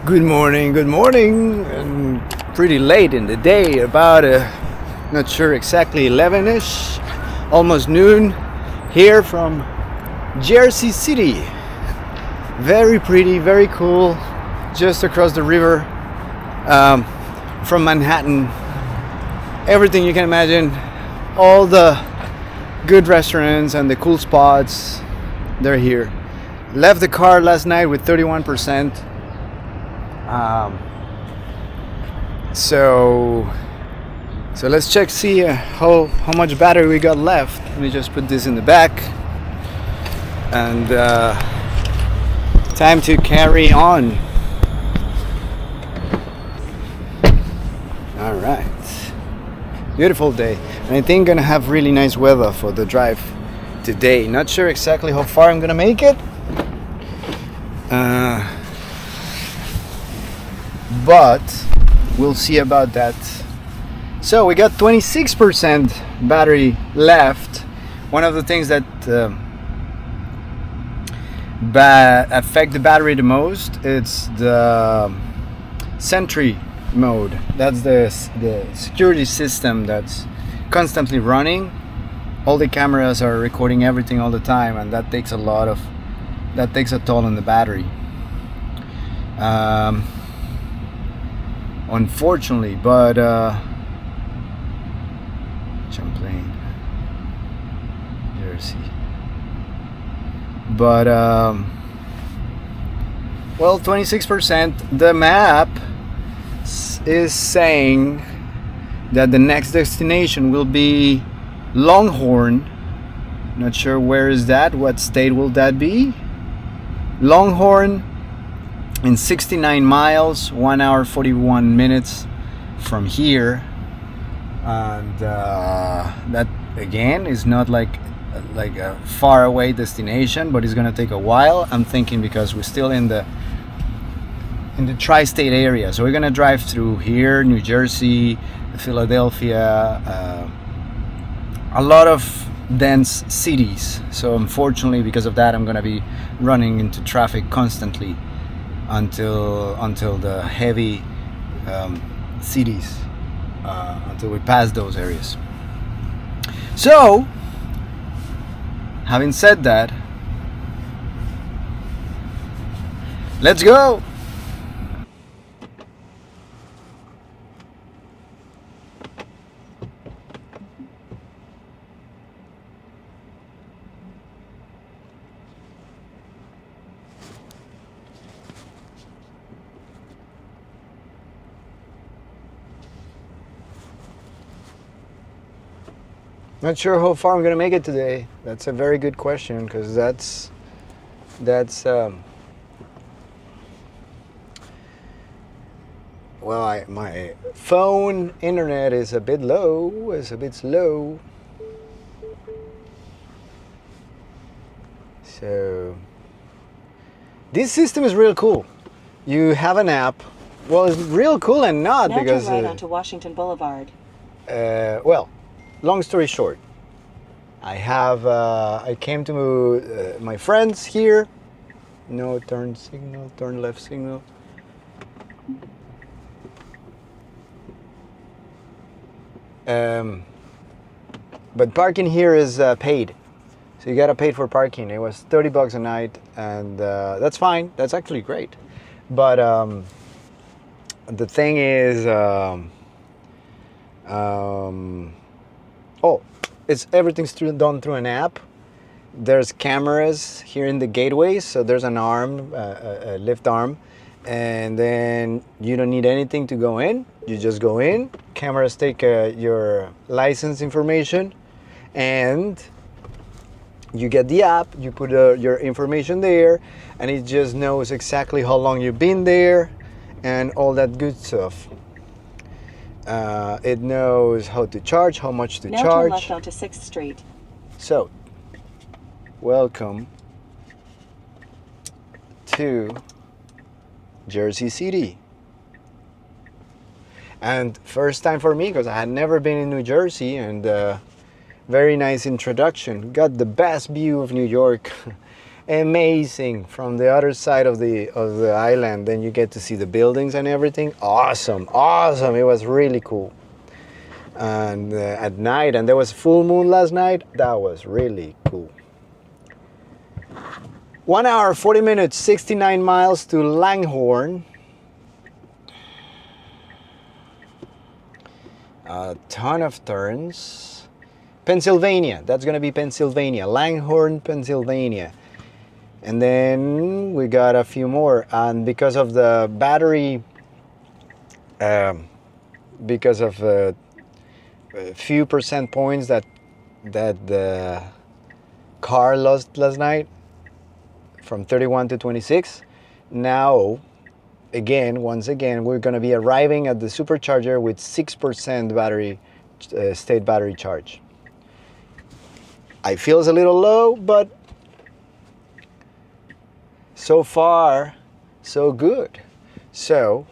Good morning, and pretty late in the day, about not sure exactly 11ish, almost noon, here from Jersey City. Very pretty, very cool, just across the river from Manhattan. Everything you can imagine, all the good restaurants and the cool spots, they're here. Left the car last night with 31%. So let's see how much battery we got left. Let me just put this in the back, and time to carry on. All right, beautiful day, and I think gonna have really nice weather for the drive today. Not sure exactly how far I'm gonna make it. But we'll see about that. So we got 26% battery left. One of the things that affect the battery the most, it's the Sentry mode. That's the security system that's constantly running. All the cameras are recording everything all the time, and that takes a toll on the battery. Unfortunately, but Champlain, Jersey. But 26%. The map is saying that the next destination will be Longhorn. Not sure where is that. What state will that be? Longhorn. In 69 miles, 1 hour 41 minutes from here, and that again is not like a far away destination, but it's gonna take a while. I'm thinking because we're still in the tri-state area, so we're gonna drive through here, New Jersey, Philadelphia, a lot of dense cities. So unfortunately, because of that, I'm gonna be running into traffic constantly until the heavy cities, until we pass those areas. So, having said that, let's go. Not sure how far I'm gonna make it today. That's a very good question, because that's my phone internet is a bit low. It's a bit slow. So this system is real cool. You have an app. Well, it's real cool and not, now because turn right onto Washington Boulevard. Long story short, I came to my friends here. No turn signal, turn left signal. But parking here is paid, so you gotta pay for parking. It was $30 a night, and that's fine. That's actually great. But the thing is, everything's done through an app. There's cameras here in the gateways, so there's an arm, a lift arm, and then you don't need anything to go in. You just go in. Cameras take your license information, and you get the app. You put your information there, and it just knows exactly how long you've been there and all that good stuff. It knows how to charge, how much to now charge. Turn left onto 6th Street. So, welcome to Jersey City. And first time for me, because I had never been in New Jersey, and very nice introduction. Got the best view of New York amazing. From the other side of the island, then you get to see the buildings and everything. Awesome. It was really cool. And at night, and there was full moon last night. That was really cool. 1 hour 40 minutes, 69 miles to Langhorne. A ton of turns. Pennsylvania, that's gonna be Pennsylvania, Langhorne, Pennsylvania. And then we got a few more, and because of the battery, because of a few percent points that the car lost last night, from 31 to 26, now once again we're going to be arriving at the supercharger with 6% battery state battery charge. I feel it's a little low, but so far so good. So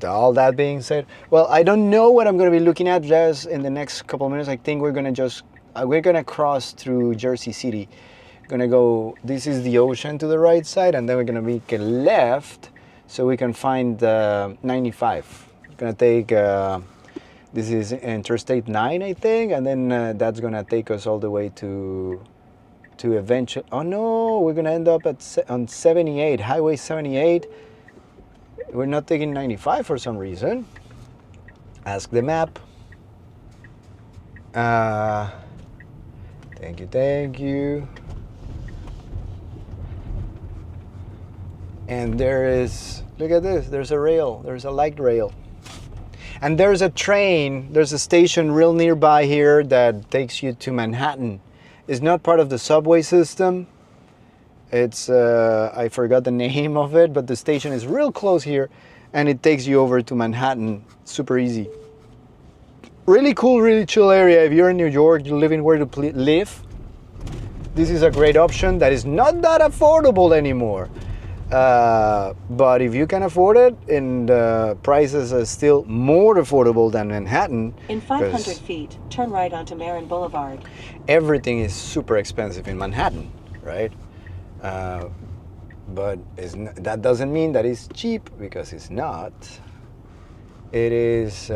all that being said, well, I don't know what I'm going to be looking at just in the next couple of minutes. I think we're going to cross through Jersey City. Gonna go, this is the ocean to the right side, and then we're gonna make a left so we can find 95. Gonna take this is Interstate 9, I think, and then that's gonna take us all the way to eventually, oh no, we're gonna end up on 78, Highway 78. We're not taking 95 for some reason. Ask the map. Thank you. And there is, look at this, there's a rail, there's a light rail. And there's a train, there's a station real nearby here that takes you to Manhattan. It's not part of the subway system. It's, I forgot the name of it, but the station is real close here, and it takes you over to Manhattan, super easy. Really cool, really chill area. If you're in New York, you're living where to live, this is a great option that is not that affordable anymore. But if you can afford it, and prices are still more affordable than Manhattan. In 500 feet, turn right onto Marin Boulevard. Everything is super expensive in Manhattan, right? But that doesn't mean that it's cheap, because it's not. It is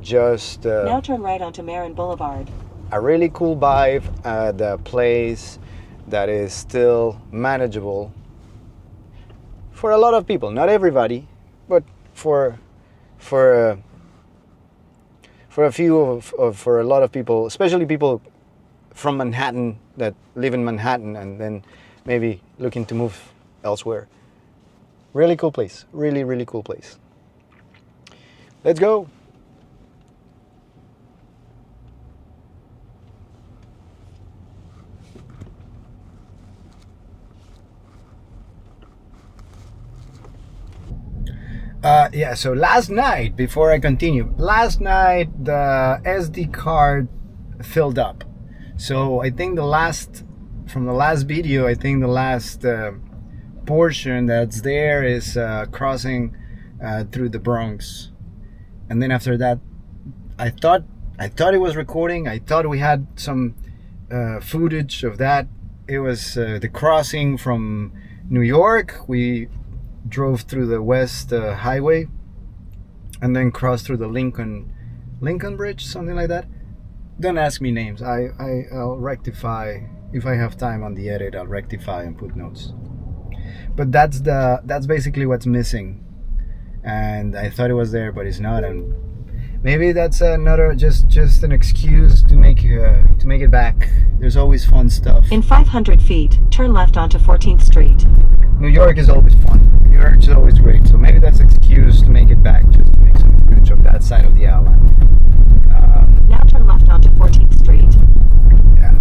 just now turn right onto Marin Boulevard. A really cool vibe at the place that is still manageable for a lot of people. Not everybody, but for a few for a lot of people, especially people from Manhattan that live in Manhattan and then maybe looking to move elsewhere. Really cool place. Really, really cool place. Let's go. Yeah, so last night, before I continue, last night the SD card filled up. So I think from the last video, I think the last portion that's there is crossing through the Bronx. And then after that, I thought it was recording. I thought we had some footage of that. It was the crossing from New York. We drove through the West Highway and then crossed through the Lincoln Bridge, something like that. Don't ask me names. I'll rectify if I have time on the edit. I'll rectify and put notes. But that's basically what's missing. And I thought it was there, but it's not. And maybe that's another just an excuse to make it back. There's always fun stuff. In 500 feet, turn left onto 14th Street. New York is always fun. New York is always great. So maybe that's an excuse to make it back, just to make some footage of that side of the island. Now turn left onto 14th Street. Yeah.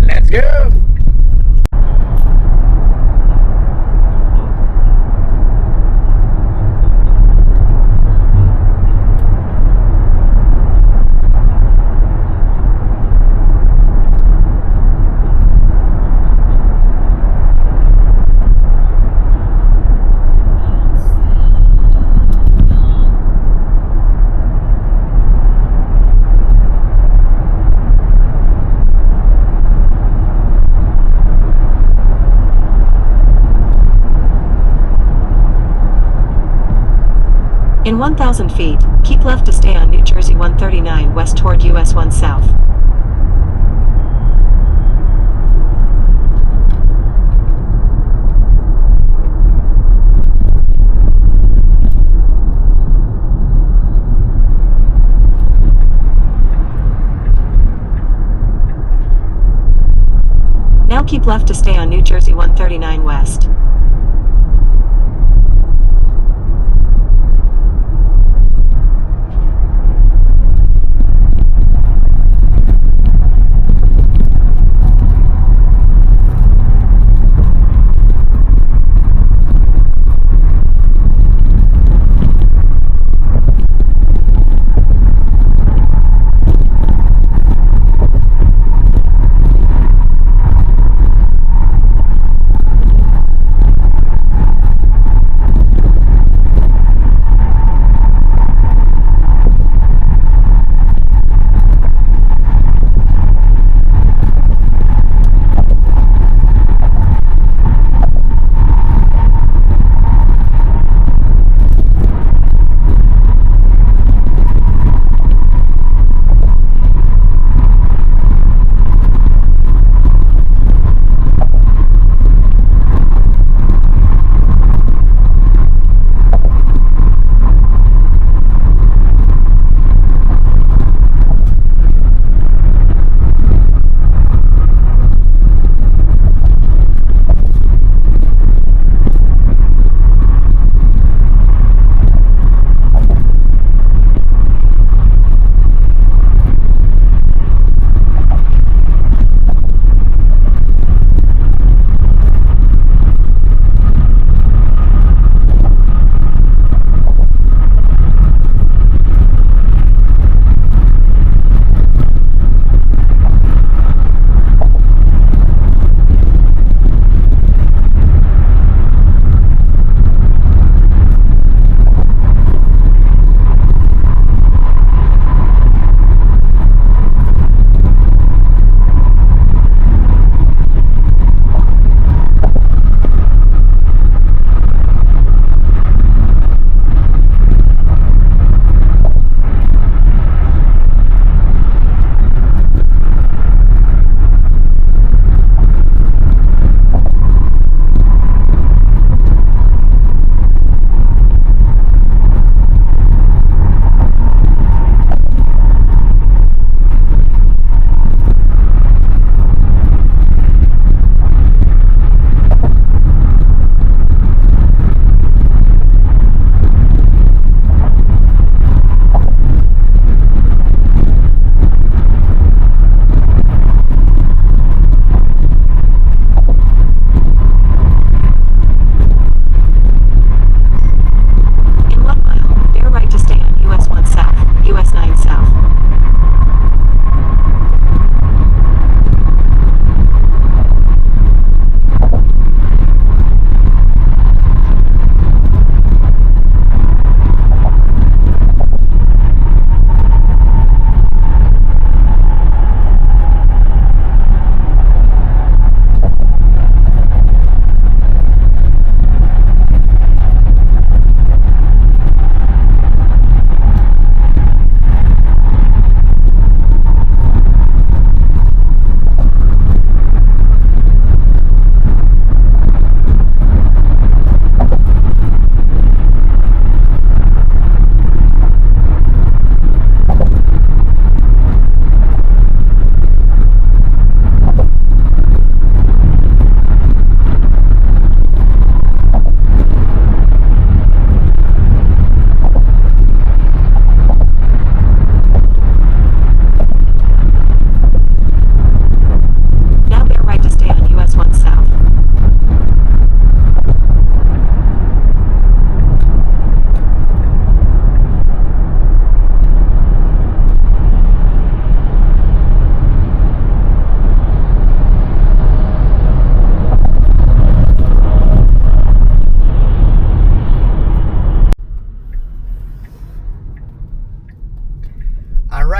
Let's go. In 1,000 feet, keep left to stay on New Jersey 139 west toward US 1 south. Now keep left to stay on New Jersey 139 west.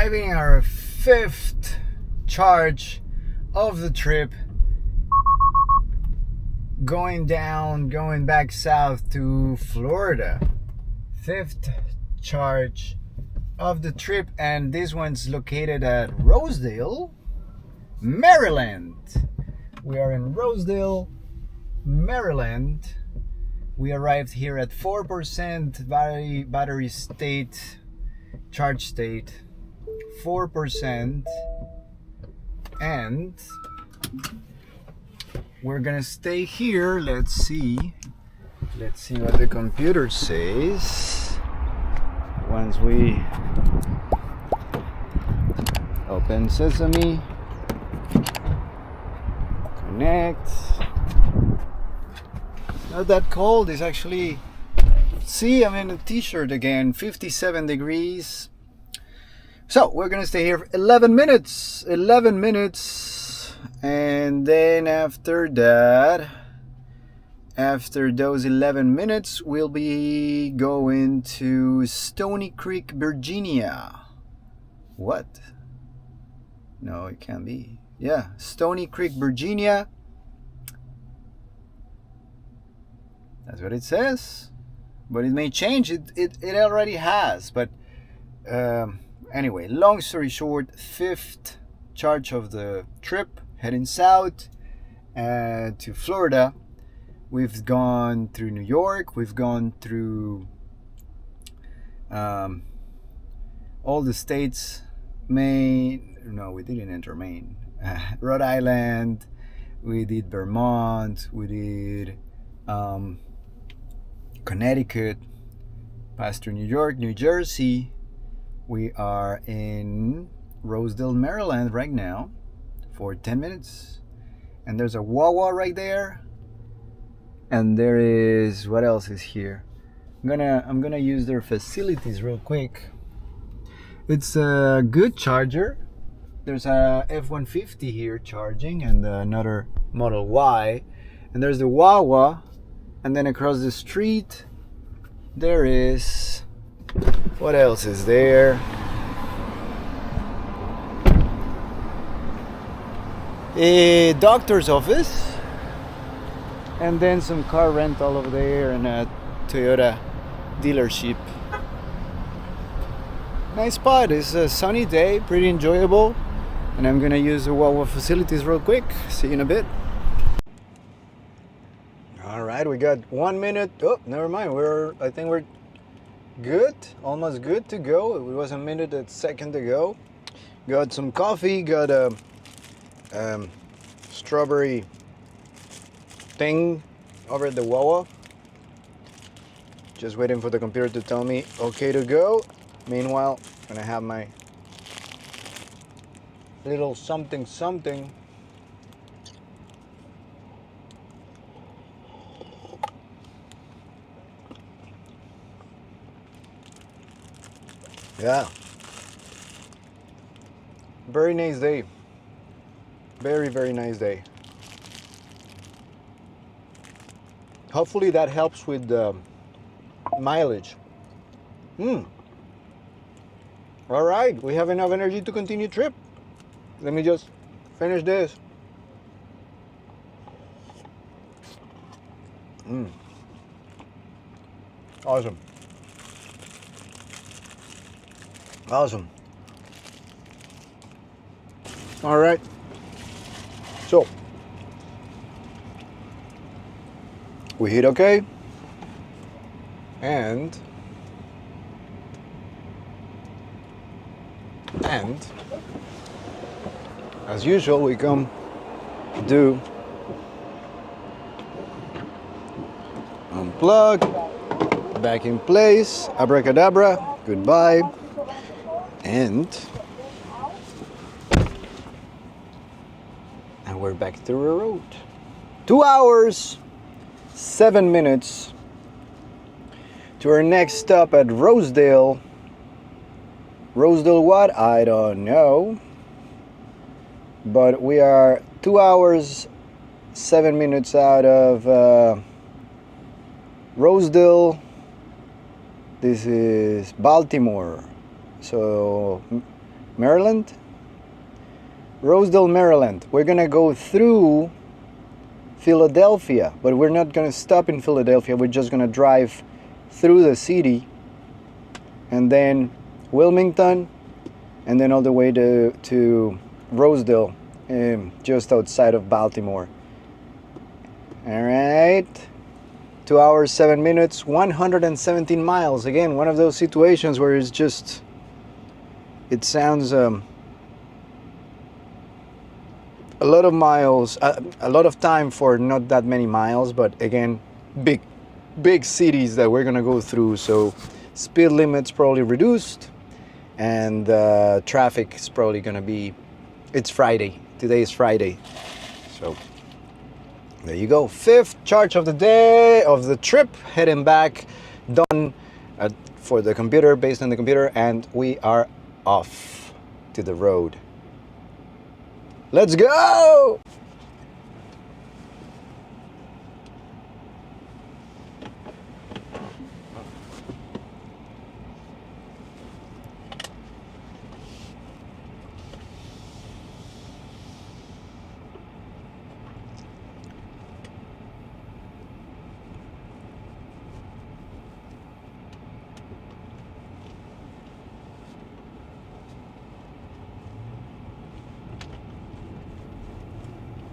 arriving at our fifth charge of the trip, going back south to Florida. fifth charge of the trip, and this one's located at Rosedale, Maryland. We are in Rosedale, Maryland. We arrived here at 4% battery state, charge state, 4%, and we're gonna stay here. Let's see what the computer says once we open Sesame, connect. Not that cold. It's actually, see, I'm in a t-shirt again. 57 degrees. So we're gonna stay here for 11 minutes, and then after that, after those 11 minutes, we'll be going to Stony Creek, Virginia. What? No, it can't be. Yeah, Stony Creek, Virginia. That's what it says, but it may change. It already has. But anyway, long story short, fifth charge of the trip, heading south to Florida. We've gone through New York. We've gone through all the states. Maine. No, we didn't enter Maine. Rhode Island. We did Vermont. We did Connecticut, past New York, New Jersey. We are in Rosedale, Maryland right now for 10 minutes. And there's a Wawa right there. And there is, what else is here? I'm gonna use their facilities real quick. It's a good charger. There's a F-150 here charging, and another Model Y. And there's the Wawa. And then across the street, there is, what else is there? A doctor's office. And then some car rental over there, and a Toyota dealership. Nice spot. It's a sunny day, pretty enjoyable. And I'm gonna use the Wawa facilities real quick. See you in a bit. All right, we got 1 minute. Oh, never mind. I think we're good, almost good to go. It was a minute and second to go. Got some coffee. Got a strawberry thing over at the Wawa. Just waiting for the computer to tell me okay to go. Meanwhile, I'm gonna have my little something. Yeah. Very nice day. Very, very nice day. Hopefully that helps with the mileage. All right, we have enough energy to continue trip. Let me just finish this. Awesome. Awesome. All right. So we hit okay, and as usual, we come do unplug, back in place, abracadabra, goodbye, and we're back to the road. 2 hours, 7 minutes to our next stop at Rosedale. Rosedale what? I don't know. But we are 2 hours, 7 minutes out of Rosedale. This is Baltimore. So, Maryland? Rosedale, Maryland. We're gonna go through Philadelphia, but we're not gonna stop in Philadelphia. We're just gonna drive through the city and then Wilmington, and then all the way to Rosedale, just outside of Baltimore. All right. 2 hours, 7 minutes, 117 miles. Again, one of those situations where it's just, it sounds a lot of miles, a lot of time for not that many miles, but again, big cities that we're gonna go through. So speed limit's probably reduced, and traffic is probably gonna be, it's Friday. Today is Friday. So there you go. 5th charge of the day, of the trip, heading back, done for the computer, based on the computer, and we are off to the road. Let's go!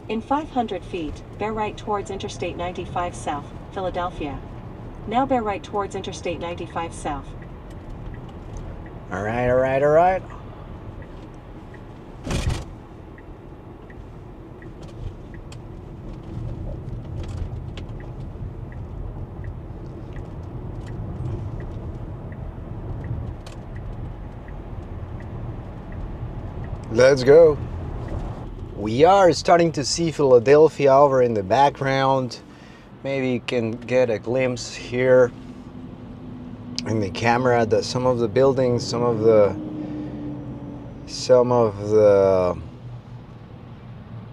In 500 feet, bear right towards Interstate 95 South, Philadelphia. Now bear right towards Interstate 95 South. All right. Let's go. We are starting to see Philadelphia over in the background. Maybe you can get a glimpse here in the camera that some of the buildings, some of the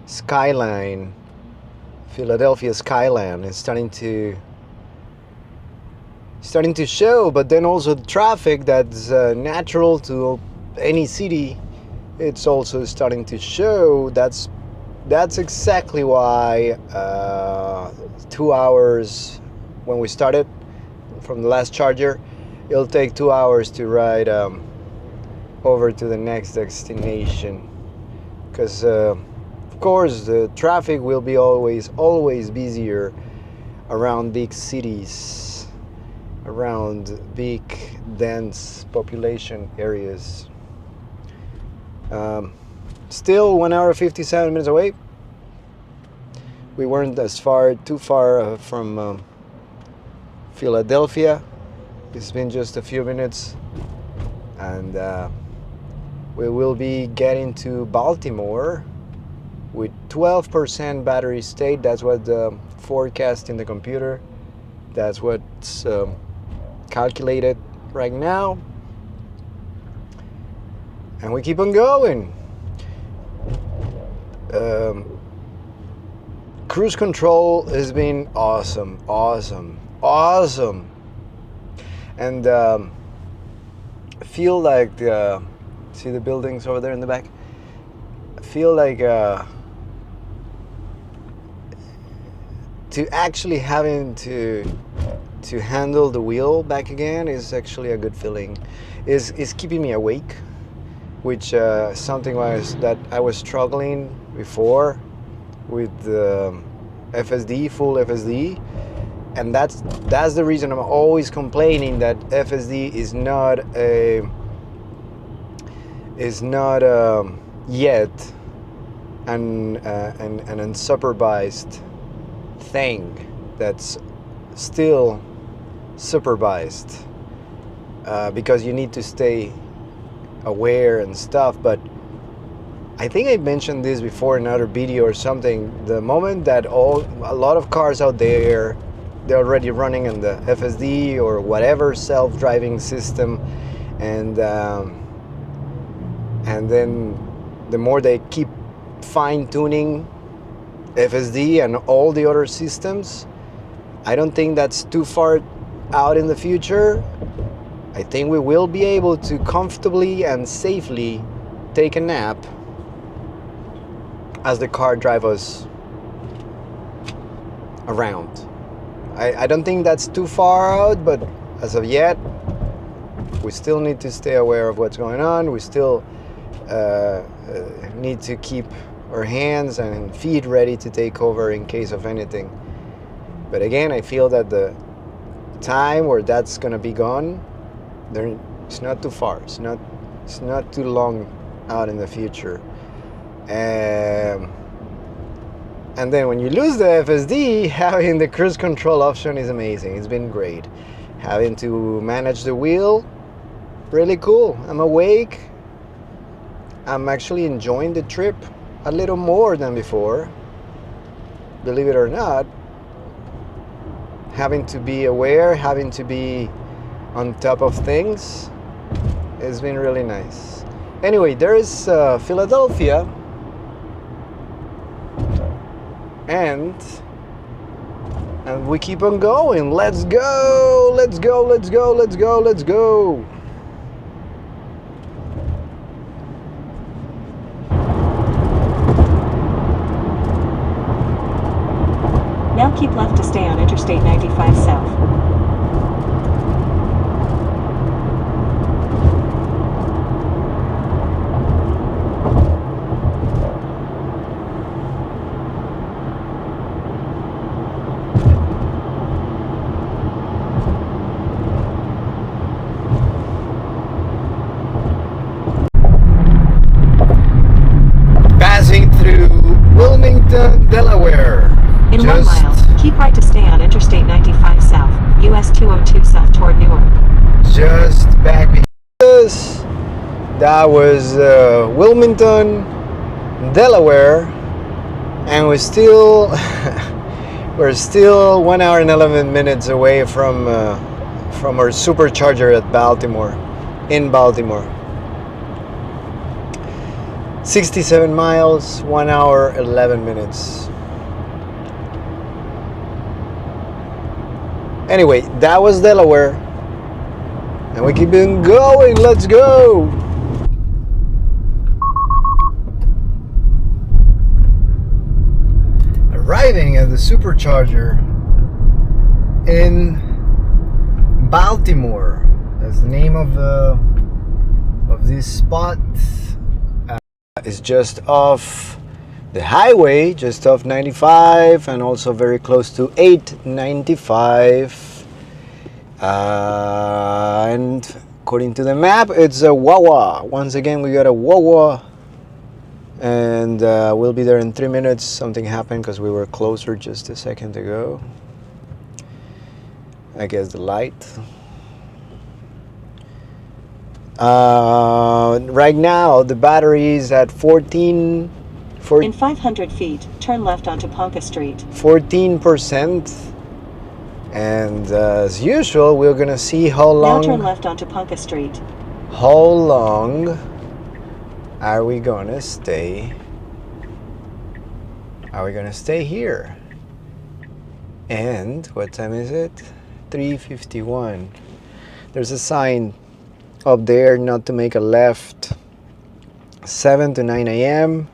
skyline, Philadelphia skyline is starting to show, but then also the traffic that's natural to any city, it's also starting to show. That's exactly why 2 hours when we started from the last charger, it'll take 2 hours to ride over to the next destination, because of course the traffic will be always busier around big cities, around big dense population areas. Still 1 hour 57 minutes away. We weren't too far from Philadelphia. It's been just a few minutes, and we will be getting to Baltimore with 12% battery state. That's what the forecast in the computer, that's what's calculated right now. And we keep on going. Cruise control has been awesome. And I feel like, see the buildings over there in the back? I feel like to actually having to handle the wheel back again is actually a good feeling. Is keeping me awake, which something that I was struggling before with the FSD, full FSD, and that's the reason I'm always complaining that FSD is not yet an unsupervised thing. That's still supervised, because you need to stay aware and stuff. But I think I mentioned this before in another video or something. The moment that a lot of cars out there, they're already running in the FSD or whatever self-driving system, and then the more they keep fine-tuning FSD and all the other systems, I don't think that's too far out in the future. I think we will be able to comfortably and safely take a nap as the car drives us around. I don't think that's too far out, but as of yet, We still need to stay aware of what's going on. We still need to keep our hands and feet ready to take over in case of anything. But again, I feel that the time where that's gonna be gone, it's not too far. It's not too long out in the future. And then when you lose the FSD, having the cruise control option is amazing. It's been great. Having to manage the wheel, really cool. I'm awake. I'm actually enjoying the trip a little more than before, believe it or not. Having to be aware, having to be on top of things, it's been really nice. Anyway, there is Philadelphia, and we keep on going. Let's go, let's go, let's go, let's go, let's go. Now keep left to stay on Interstate 95 South. Passing through Wilmington, Delaware. In 1 mile, keep right to stay on Interstate 95 South, US 202 South toward Newark. Just back behind us, that was Wilmington, Delaware, and we're still 1 hour and 11 minutes away from our supercharger at Baltimore, in Baltimore. 67 miles, 1 hour, 11 minutes. Anyway, that was Delaware. And we keep on going. Let's go. Arriving at the supercharger in Baltimore. That's the name of this spot. It's just off the highway, just off 95, and also very close to 895. And according to the map, it's a Wawa. Once again, we got a Wawa, and we'll be there in 3 minutes. Something happened because we were closer just a second ago. I guess the light. Right now, the battery is at 14. In 500 feet, turn left onto Ponca Street. 14%. And as usual, we're gonna see how long. Now turn left onto Ponca Street. How long are we gonna stay? Are we gonna stay here? And what time is it? 3:51. There's a sign up there not to make a left. 7 to 9 a.m.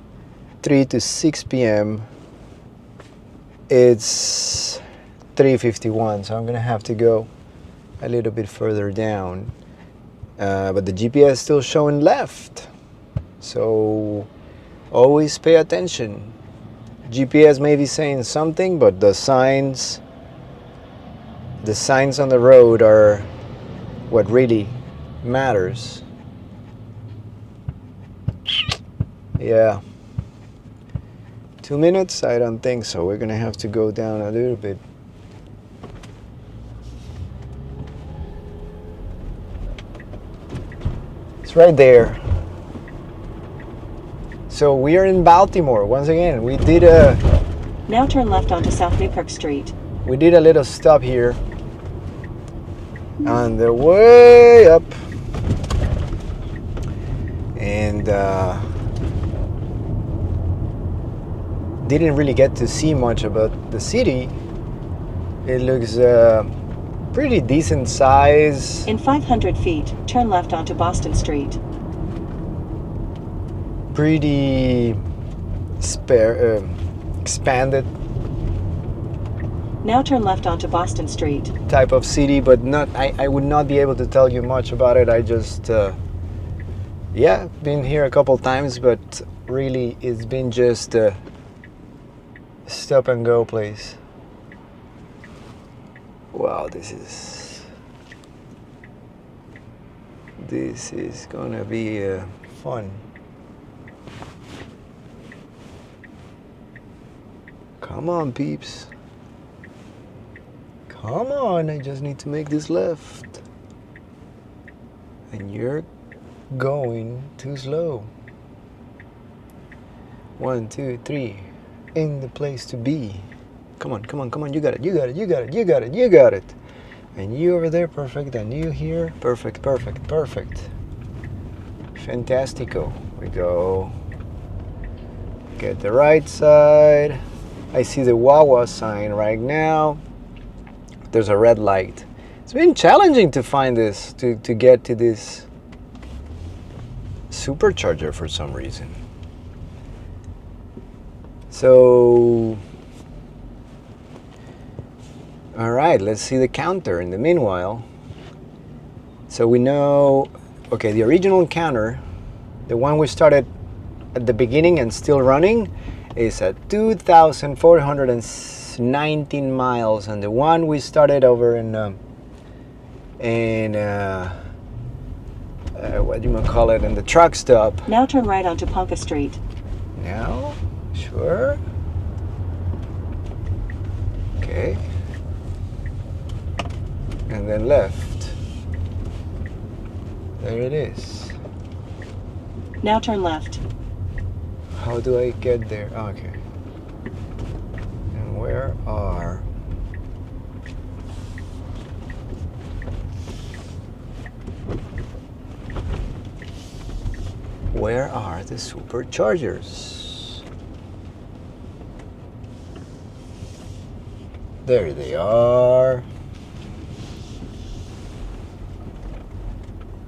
3 to 6 p.m. It's 3:51, so I'm gonna have to go a little bit further down. But the GPS is still showing left, so always pay attention. GPS may be saying something, but the signs on the road are what really matters. Yeah. 2 minutes? I don't think so. We're gonna have to go down a little bit. It's right there. So we are in Baltimore. Once again, we did Now turn left onto South Newkirk Street. We did a little stop here on the way up, and didn't really get to see much about the city. It looks pretty decent size. In 500 feet, turn left onto Boston Street. Pretty expanded. Now turn left onto Boston Street. type of city, but not. I would not be able to tell you much about it. I just yeah, been here a couple times, but really it's been just a stop and go place. Wow, this is gonna be fun. Come on, peeps. Come on, I just need to make this left. And you're going too slow. 1, 2, 3. In the place to be. Come on, come on, come on. You got it, you got it, you got it, you got it, you got it. And you over there, perfect. And you here, perfect, perfect, perfect. Fantastico. We go. Get the right side. I see the Wawa sign right now. There's a red light. It's been challenging to find this, to get to this supercharger for some reason. So, all right, let's see the counter in the meanwhile. So we know, okay, the original counter, the one we started at the beginning and still running, is at 2,419 miles, and the one we started over in what do you call it, in the truck stop. Now turn right onto Ponca Street. Now, sure. Okay. And then left. There it is. Now turn left. How do I get there? Okay. And where are... Where are the superchargers? There they are.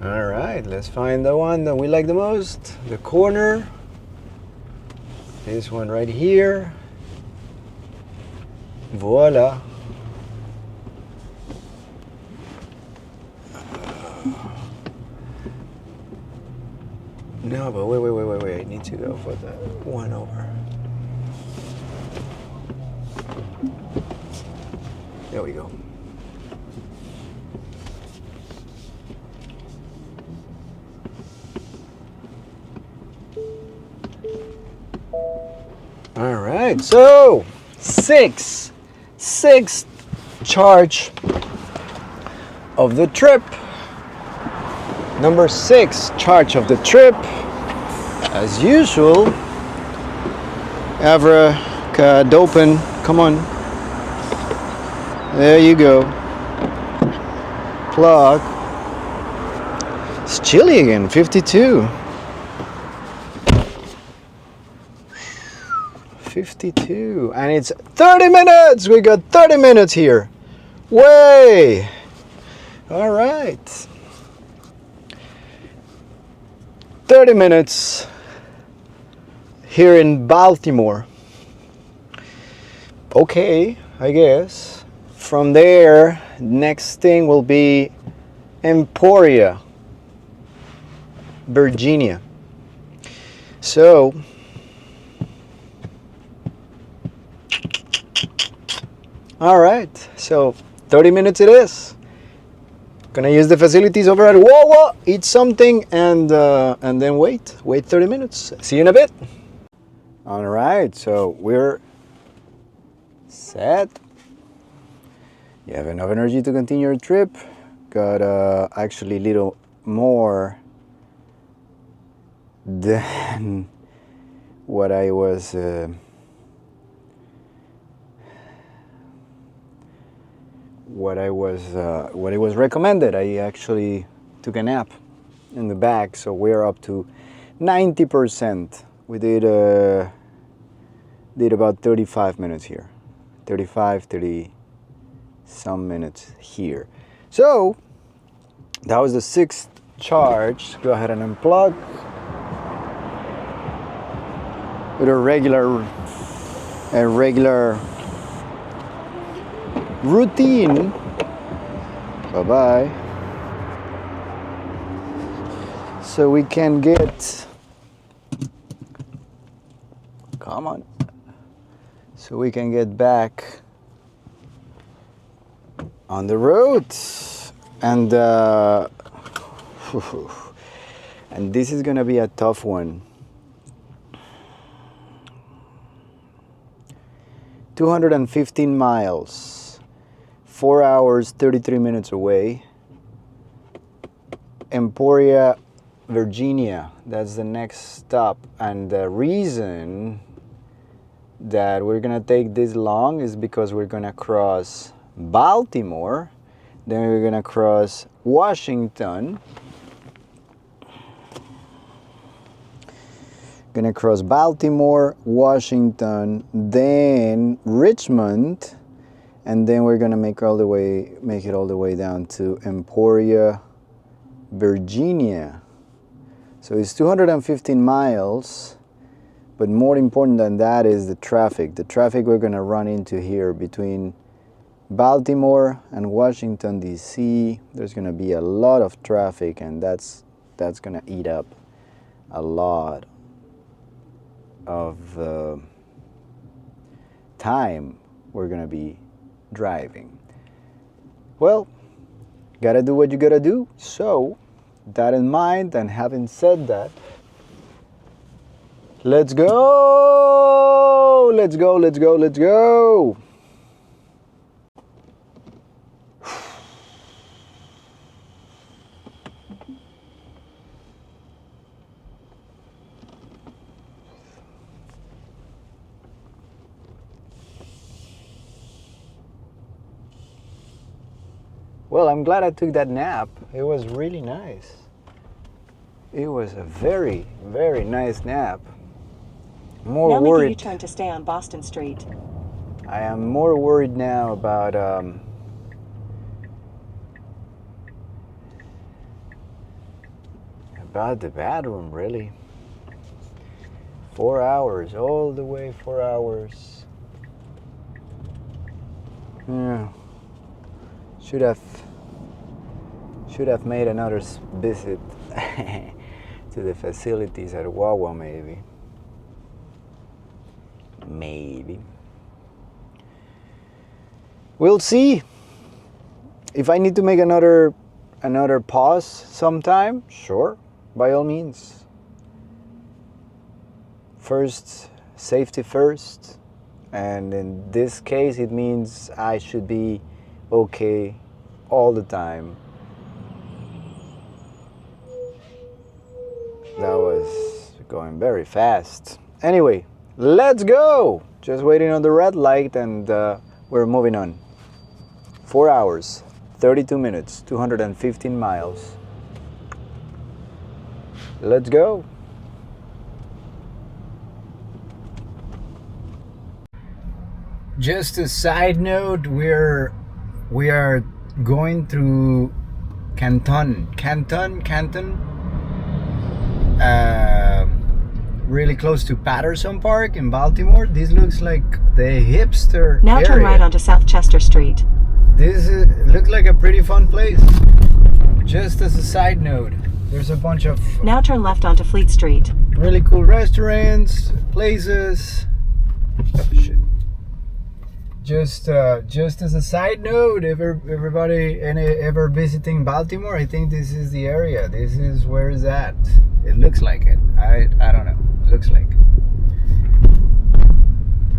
All right, let's find the one that we like the most. The corner. This one right here. Voila. No, but wait. I need to go for the one over. There we go. All right, so sixth charge of the trip. Number 6 charge of the trip. As usual, Avracadopin, come on. There you go. Plug. It's chilly again, 52. 52, and it's 30 minutes. We got 30 minutes here. Way. All right. 30 minutes here in Baltimore. Okay, I guess. From there, next thing will be Emporia, Virginia. So, all right, so 30 minutes it is. Gonna use the facilities over at Wawa, eat something, and then wait 30 minutes. See you in a bit. All right, so we're set. You have enough energy to continue your trip. Got actually a little more than what I was what it was recommended. I actually took a nap in the back, so we're up to 90%. We did about 35 minutes here, 30 some minutes here. So that was the 6th charge. Go ahead and unplug with a regular routine. Bye-bye. So we can get, come on, so we can get back on the road. And and this is gonna be a tough one. 215 miles, 4 hours, 33 minutes away. Emporia, Virginia, that's the next stop. And the reason that we're gonna take this long is because we're gonna cross Baltimore, then we're gonna cross Washington, gonna cross Baltimore, Washington, then Richmond, and then we're gonna make it all the way down to Emporia, Virginia. So it's 215 miles, but more important than that is the traffic. The traffic we're gonna run into here between Baltimore and Washington, D.C. There's gonna be a lot of traffic, and that's gonna eat up a lot of time we're gonna be driving. Well, gotta do what you gotta do. So, that in mind, and having said that, let's go! Let's go, let's go, let's go! Well, I'm glad I took that nap. It was really nice. It was a very, very nice nap. More now worried. make a U-turn to stay on Boston Street. I am more worried now about the bathroom, really. 4 hours, all the way 4 hours. Yeah. Should have made another visit to the facilities at Wawa, maybe. Maybe. We'll see. If I need to make another pause sometime, sure, by all means. First, safety first. And in this case, it means I should be okay all the time. That was going very fast. Anyway, let's go! Just waiting on the red light, and we're moving on. 4 hours, 32 minutes, 215 miles. Let's go! Just a side note, we are going through Canton, really close to Patterson Park in Baltimore. This looks like the hipster Now area. turn right onto South Chester Street. This looks like a pretty fun place. Just as a side note, there's a bunch of Now turn left onto Fleet Street. really cool restaurants, places. Oh, shit. Just as a side note, everybody ever visiting Baltimore, I think this is the area. This is where it's at. It looks like it. I don't know. It looks like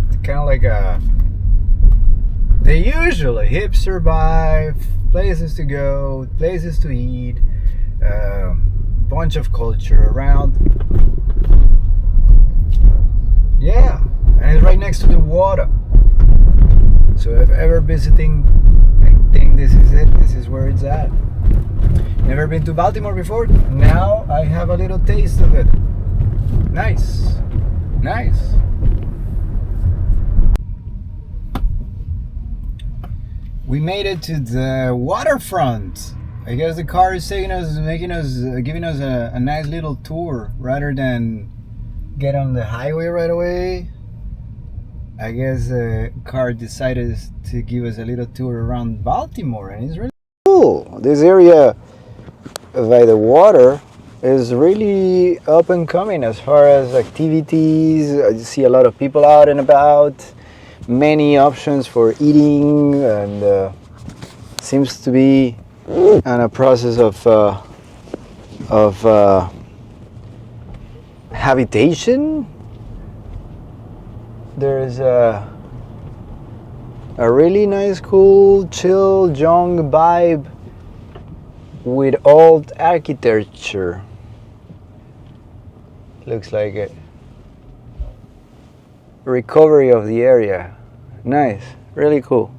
it's kind of like the usual hipster vibe, places to go, places to eat, bunch of culture around. Yeah, and it's right next to the water. So if ever visiting, I think this is it. This is where it's at. Never been to Baltimore before. Now I have a little taste of it. Nice. Nice. We made it to the waterfront. I guess the car is giving us a nice little tour rather than get on the highway right away. I guess the car decided to give us a little tour around Baltimore, and it's really cool. This area by the water is really up and coming as far as activities. I see a lot of people out and about, many options for eating, and seems to be on a process of habitation. There's a really nice, cool, chill, young vibe with old architecture. Looks like a recovery of the area. Nice, really cool.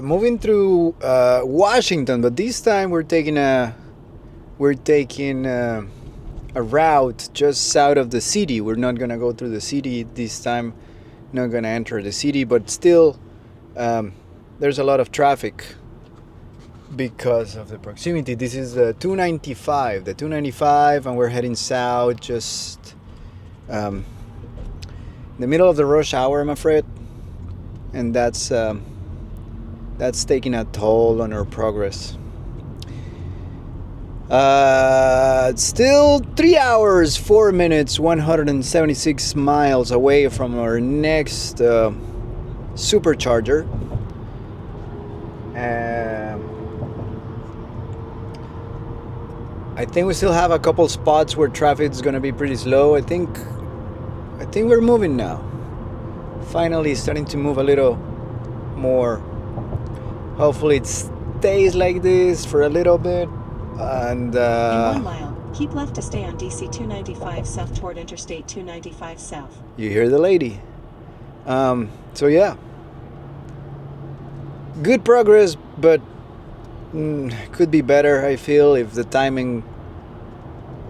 Moving through Washington, but this time we're taking a route just south of the city. We're not gonna go through the city this time. Not gonna enter the city, but still, there's a lot of traffic because of the proximity. This is the 295, and we're heading south, just in the middle of the rush hour, I'm afraid, and that's taking a toll on our progress. Still 3 hours, 4 minutes, 176 miles away from our next supercharger. I think we still have a couple spots where traffic is going to be pretty slow. I think we're moving now. Finally starting to move a little more. Hopefully it stays like this for a little bit. And In 1 mile, keep left to stay on DC 295 South toward Interstate 295 South. You hear the lady. So yeah, good progress, but could be better. I feel if the timing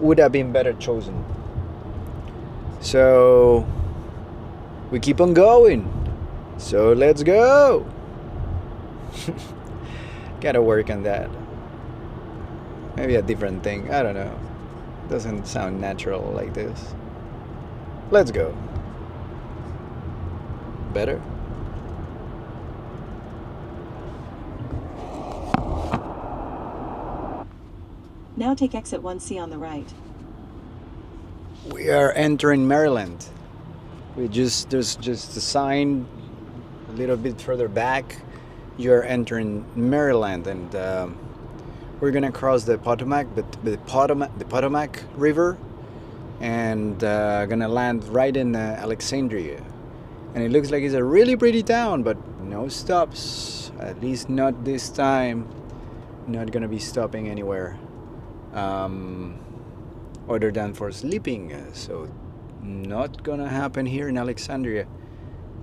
would have been better chosen. So we keep on going. So let's go. Gotta work on that. Maybe a different thing. I don't know. Doesn't sound natural like this. Let's go. Better? Now take exit 1C on the right. We are entering Maryland. There's just a sign a little bit further back. You're entering Maryland, and we're gonna cross the Potomac, the Potomac River, and gonna land right in Alexandria. And it looks like it's a really pretty town, but no stops. At least not this time. Not gonna be stopping anywhere, other than for sleeping. So not gonna happen here in Alexandria,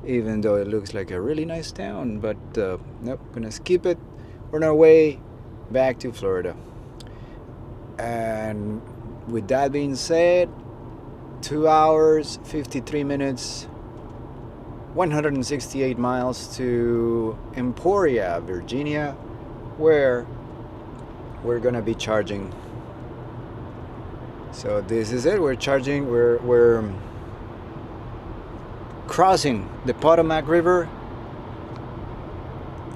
even though it looks like a really nice town. But nope, gonna skip it. We're on our way back to Florida. And with that being said, 2 hours, 53 minutes, 168 miles to Emporia, Virginia, where we're gonna be charging. So this is it. We're charging. We're crossing the Potomac River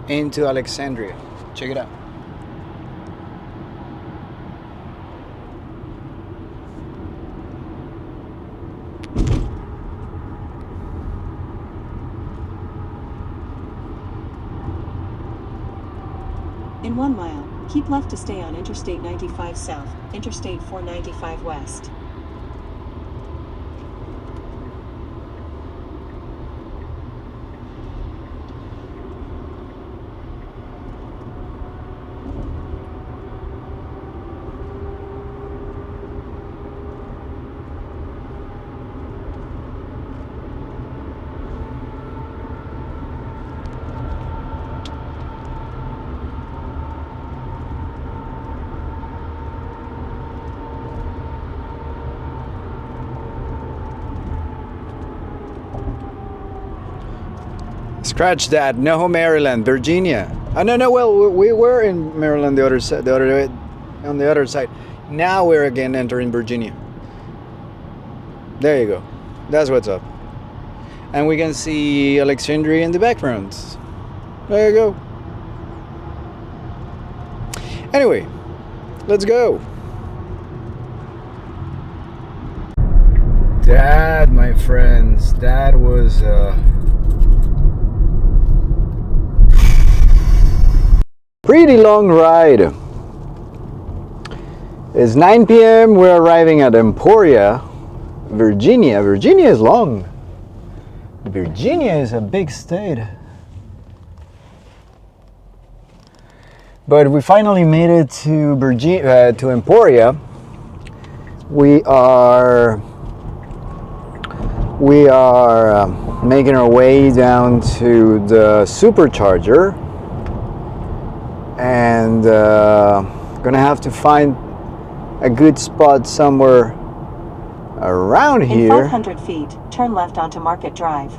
into Alexandria. Check it out. In 1 mile, keep left to stay on Interstate 95 South, Interstate 495 West. Scratch that. No, Maryland, Virginia. Oh no. Well, we were in Maryland the other side, on the other side. Now we're again entering Virginia. There you go. That's what's up. And we can see Alexandria in the background. There you go. Anyway, let's go. That, my friends, that was pretty long ride. It's 9 p.m. We're arriving at Emporia, Virginia. Virginia is long. Virginia is a big state. But we finally made it to Virginia, to Emporia. We are making our way down to the supercharger, and gonna have to find a good spot somewhere around here. In 500 feet, turn left onto Market Drive.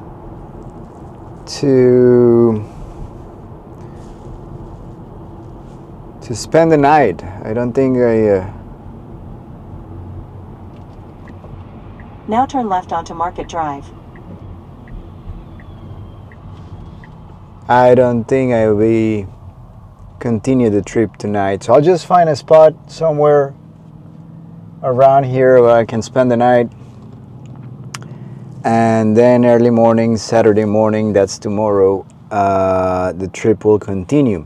To spend the night. I don't think Now turn left onto Market Drive. I don't think I will continue the trip tonight. So I'll just find a spot somewhere around here where I can spend the night. And then early morning, Saturday morning, that's tomorrow, the trip will continue.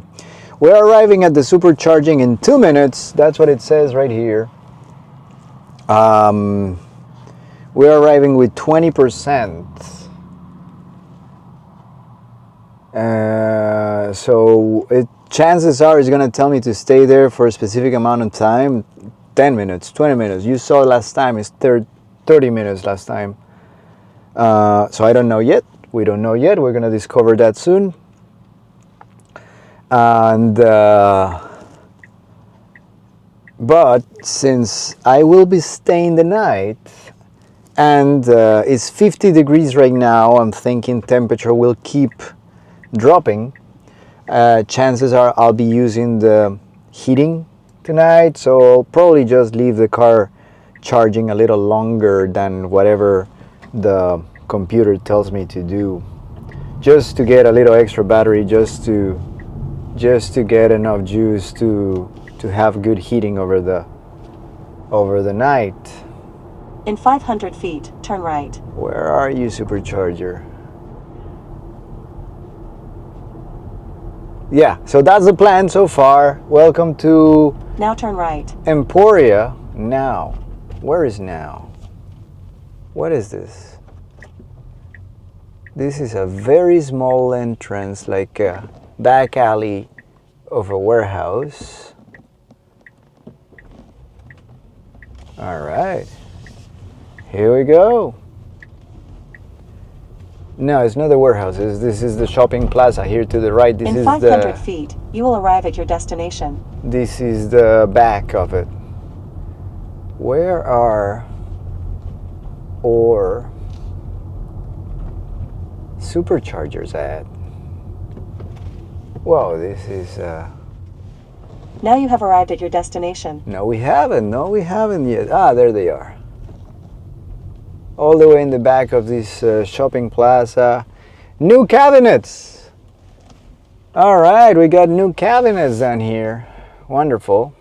We're arriving at the supercharging in 2 minutes. That's what it says right here. We're arriving with 20%. So chances are it's going to tell me to stay there for a specific amount of time. 10 minutes, 20 minutes. You saw last time, it's 30 minutes last time. So I don't know yet. We don't know yet. We're going to discover that soon. And but since I will be staying the night, and it's 50 degrees right now, I'm thinking temperature will keep dropping. Chances are I'll be using the heating tonight, so I'll probably just leave the car charging a little longer than whatever the computer tells me to do, just to get a little extra battery, just to get enough juice to have good heating over the night. In 500 feet, turn right. Where are you, supercharger? Yeah, so that's the plan so far. Welcome to Now turn right. Emporia. Now, where is now? What is this? This is a very small entrance, like a back alley of a warehouse. All right, here we go. No, it's not the warehouse. This is the shopping plaza here to the right. This In is 500 feet, you will arrive at your destination. This is the back of it. Where are our superchargers at? Whoa, this is... Now you have arrived at your destination. No, we haven't. No, we haven't yet. Ah, there they are. All the way in the back of this shopping plaza. New cabinets! All right, we got new cabinets down here. Wonderful.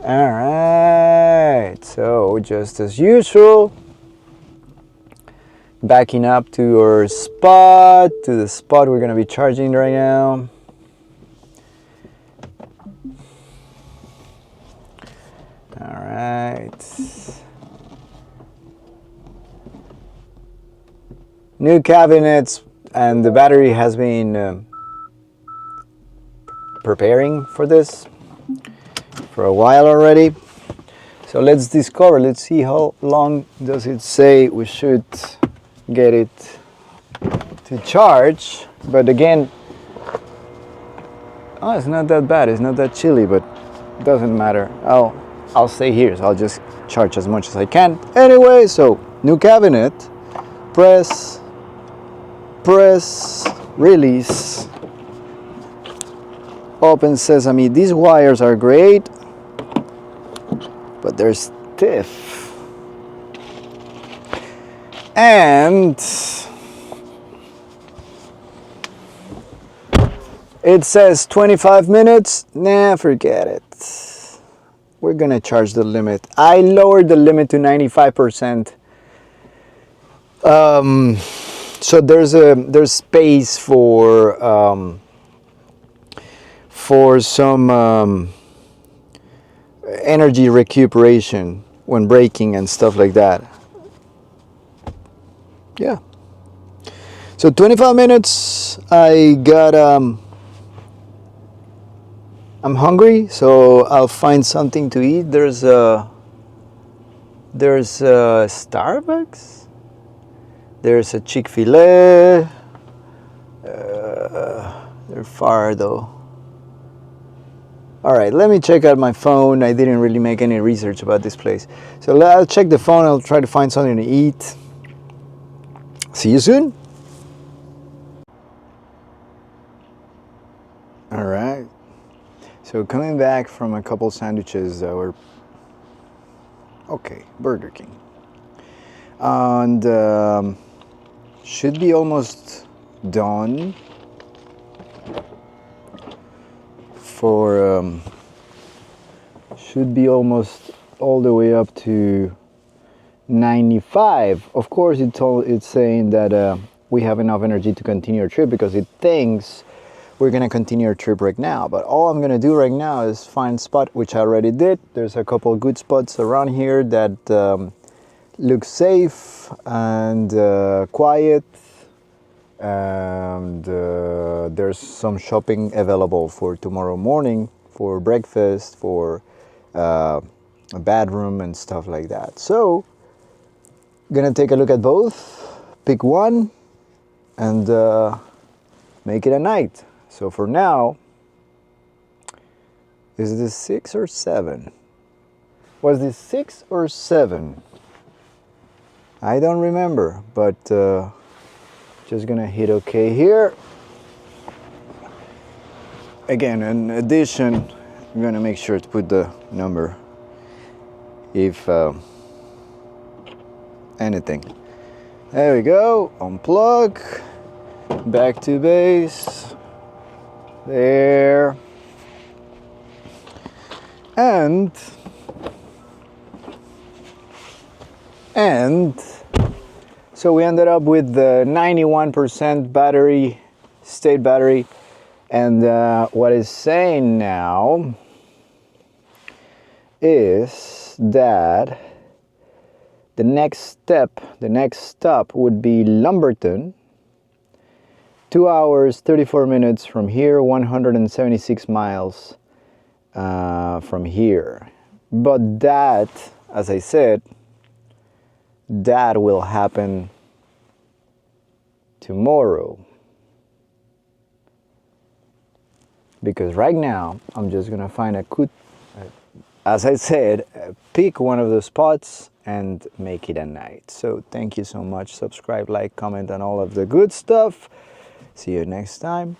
All right, so just as usual, backing up to our spot, to the spot we're gonna be charging right now. All right. New cabinets, and the battery has been preparing for this for a while already. So let's discover, let's see how long does it say we should get it to charge. But again, oh, it's not that bad, it's not that chilly, but it doesn't matter. I'll stay here, so I'll just charge as much as I can. Anyway, so new cabinet, press, release, open sesame. These wires are great. they're stiff. And it says 25 minutes. Nah, forget it. We're gonna charge the limit. I lowered the limit to 95%. So there's space for some energy recuperation when braking and stuff like that. Yeah. So 25 minutes. I got I'm hungry, so I'll find something to eat. There's a Starbucks. There's a Chick-fil-A. They're far though. All right, let me check out my phone. I didn't really make any research about this place. So I'll check the phone. I'll try to find something to eat. See you soon. All right. So coming back from a couple sandwiches that were okay, Burger King. And should be almost done for should be almost all the way up to 95. Of course, it's saying that we have enough energy to continue our trip because it thinks we're gonna continue our trip right now. But all I'm gonna do right now is find a spot, which I already did. There's a couple of good spots around here that look safe and quiet, and there's some shopping available for tomorrow morning, for breakfast, for a bedroom and stuff like that. So gonna take a look at both, pick one, and make it a night. So for now, is this 6 or 7? Was this 6 or 7? I don't remember, but just gonna hit OK here. Again, in addition, I'm gonna make sure to put the number if anything. There we go. Unplug. Back to base. There. And so we ended up with the 91% battery, state battery, and what it's saying now is that the next stop would be Lumberton. 2 hours, 34 minutes from here, 176 miles from here. But that, as I said, that will happen tomorrow. Because right now, I'm just gonna find a good, as I said, pick one of the spots and make it a night. So thank you so much. Subscribe, like, comment, and all of the good stuff. See you next time.